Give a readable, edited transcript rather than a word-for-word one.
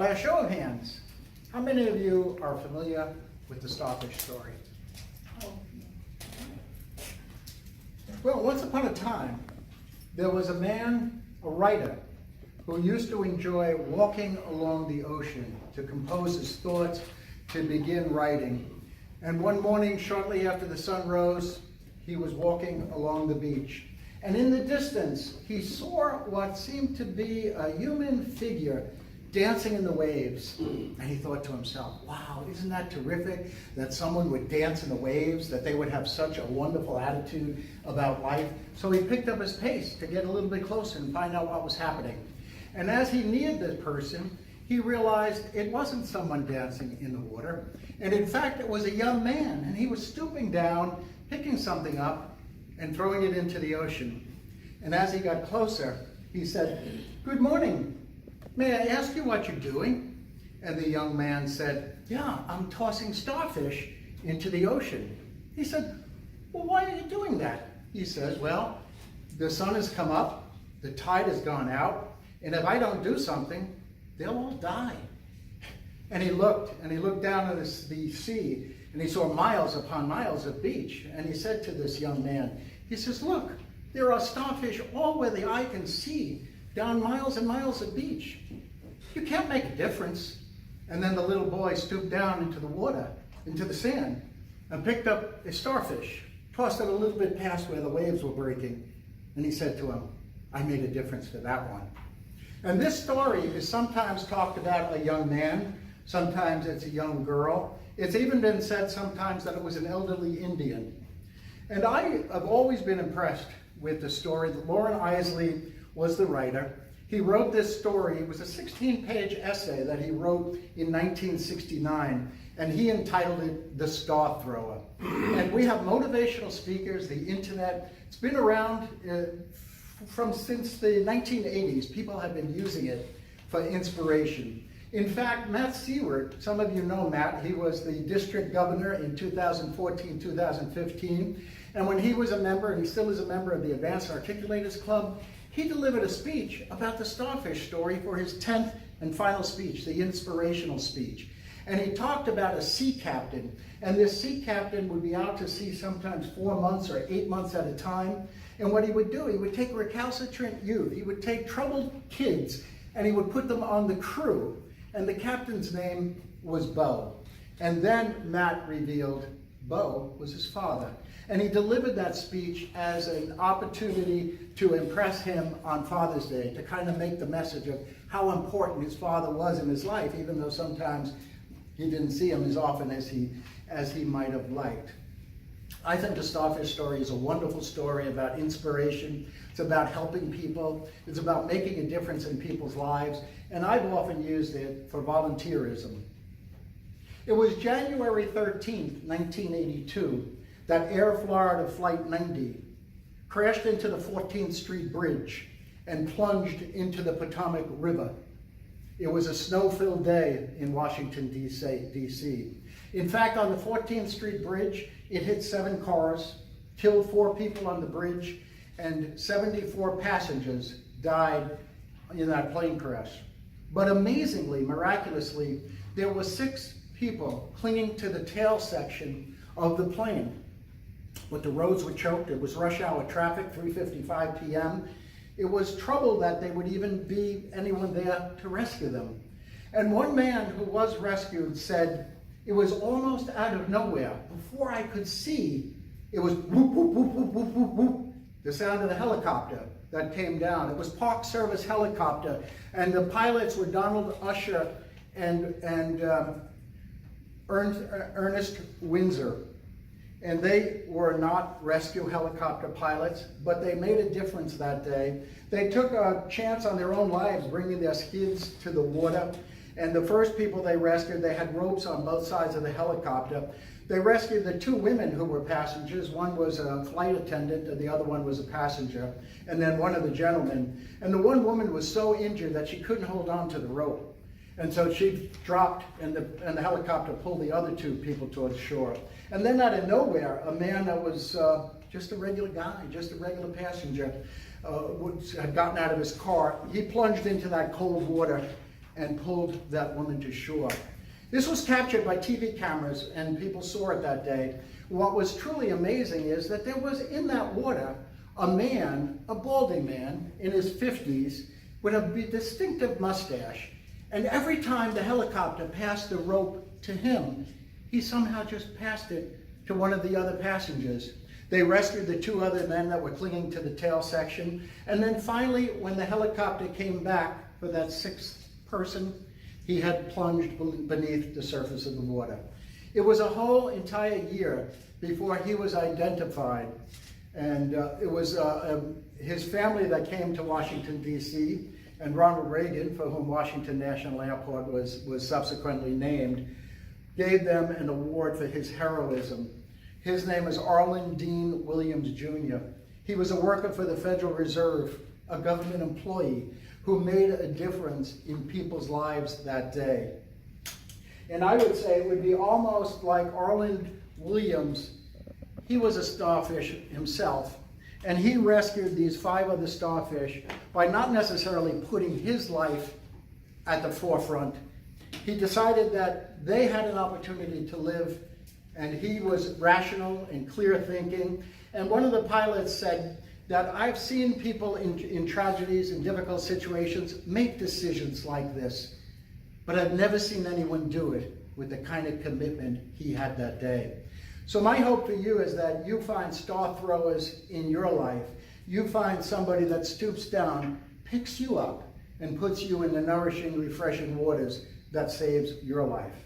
By a show of hands, how many of you are familiar with the Starfish Story? Well, once upon a time, there was a man, a writer, who used to enjoy walking along the ocean to compose his thoughts, to begin writing. And one morning, shortly after the sun rose, he was walking along the beach. And in the distance, he saw what seemed to be a human figure dancing in the waves. And he thought to himself, wow, isn't that terrific that someone would dance in the waves, that they would have such a wonderful attitude about life? So he picked up his pace to get a little bit closer and find out what was happening. And as he neared this person, he realized it wasn't someone dancing in the water. And in fact, it was a young man, and he was stooping down, picking something up, and throwing it into the ocean. And as he got closer, he said, "Good morning. May I ask you what you're doing?" And the young man said, "Yeah, I'm tossing starfish into the ocean." He said, "Well, why are you doing that?" He says, "Well, the sun has come up, the tide has gone out, and if I don't do something, they'll all die." And he looked down at the sea, and he saw miles upon miles of beach. And he said to this young man, he says, "Look, there are starfish all where the eye can see, down miles and miles of beach. You can't make a difference." And then the little boy stooped down into the water, into the sand, and picked up a starfish, tossed it a little bit past where the waves were breaking. And he said to him, "I made a difference for that one." And this story is sometimes talked about a young man, sometimes it's a young girl. It's even been said sometimes that it was an elderly Indian. And I have always been impressed with the story. Lauren Isley was the writer. He wrote this story. It was a 16-page essay that he wrote in 1969, and he entitled it "The Star Thrower." And we have motivational speakers, the internet. It's been around since the 1980s. People have been using it for inspiration. In fact, Matt Seward, some of you know Matt, he was the district governor in 2014-2015. And when he was a member, and he still is a member of the Advanced Articulators Club, he delivered a speech about the Starfish Story for his 10th and final speech, the inspirational speech. And he talked about a sea captain. And this sea captain would be out to sea sometimes 4 months or 8 months at a time. And what he would do, he would take recalcitrant youth, he would take troubled kids, and he would put them on the crew. And the captain's name was Bo. And then Matt revealed Bo was his father. And he delivered that speech as an opportunity to impress him on Father's Day, to kind of make the message of how important his father was in his life, even though sometimes he didn't see him as often as he might have liked. I think the Starfish Story is a wonderful story about inspiration. It's about helping people. It's about making a difference in people's lives. And I've often used it for volunteerism. It was January 13th, 1982, that Air Florida Flight 90 crashed into the 14th Street Bridge and plunged into the Potomac River. It was a snow-filled day in Washington, D.C. In fact, on the 14th Street Bridge, it hit 7 cars, killed 4 people on the bridge, and 74 passengers died in that plane crash. But amazingly, miraculously, there were 6 people clinging to the tail section of the plane. But the roads were choked. It was rush hour traffic, 3:55 p.m. It was trouble that there would even be anyone there to rescue them. And one man who was rescued said, "It was almost out of nowhere. Before I could see, it was whoop, whoop, whoop, whoop, whoop, whoop, whoop, the sound of the helicopter that came down. It was Park Service helicopter, and the pilots were Donald Usher and Ernest Windsor. And they were not rescue helicopter pilots, but they made a difference that day. They took a chance on their own lives, bringing their skids to the water. And the first people they rescued, they had ropes on both sides of the helicopter. They rescued the 2 women who were passengers. One was a flight attendant and the other one was a passenger. And then one of the gentlemen. And the one woman was so injured that she couldn't hold on to the rope. And so she dropped, and the helicopter pulled the other 2 people towards shore. And then out of nowhere, a man that was just a regular guy, just a regular passenger, had gotten out of his car. He plunged into that cold water and pulled that woman to shore. This was captured by TV cameras, and people saw it that day. What was truly amazing is that there was in that water a man, a balding man in his 50s with a distinctive mustache. And every time the helicopter passed the rope to him, he somehow just passed it to one of the other passengers. They rescued the 2 other men that were clinging to the tail section. And then finally, when the helicopter came back for that 6th person, he had plunged beneath the surface of the water. It was a whole entire year before he was identified. And it was his family that came to Washington, D.C., and Ronald Reagan, for whom Washington National Airport was subsequently named, gave them an award for his heroism. His name is Arlen Dean Williams, Jr. He was a worker for the Federal Reserve, a government employee who made a difference in people's lives that day. And I would say it would be almost like Arlen Williams. He was a starfish himself, and he rescued these 5 other starfish by not necessarily putting his life at the forefront. He decided that they had an opportunity to live, and he was rational and clear thinking. And one of the pilots said that I've seen people in tragedies and difficult situations make decisions like this, but I've never seen anyone do it with the kind of commitment he had that day. So my hope for you is that you find star throwers in your life. You find somebody that stoops down, picks you up, and puts you in the nourishing, refreshing waters that saves your life.